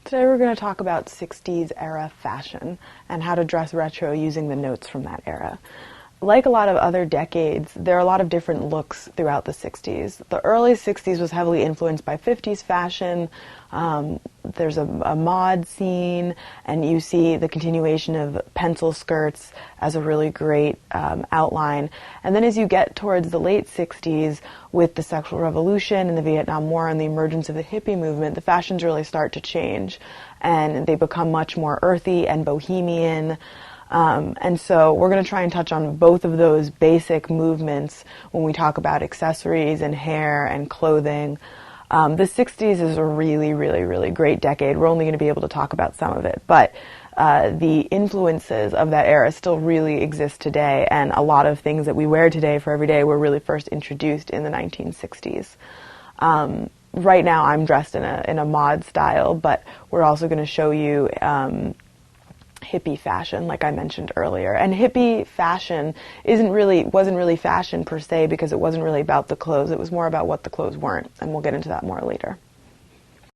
Today we're going to talk about 60s era fashion and how to dress retro using the notes from that era. Like a lot of other decades, there are a lot of different looks throughout the 60s. The early 60s was heavily influenced by 50s fashion. There's a mod scene, and you see the continuation of pencil skirts as a really great outline. And then as you get towards the late 60s, with the sexual revolution and the Vietnam War and the emergence of the hippie movement, the fashions really start to change, and they become much more earthy and bohemian. And so we're going to try and touch on both of those basic movements when we talk about accessories and hair and clothing. The 60s is a really, really, really great decade. We're only going to be able to talk about some of it, but the influences of that era still really exist today, and a lot of things that we wear today for every day were really first introduced in the 1960s. Right now I'm dressed in a mod style, but we're also going to show you hippie fashion, like I mentioned earlier. And hippie fashion wasn't really fashion per se, because it wasn't really about the clothes. It was more about what the clothes weren't, and we'll get into that more later.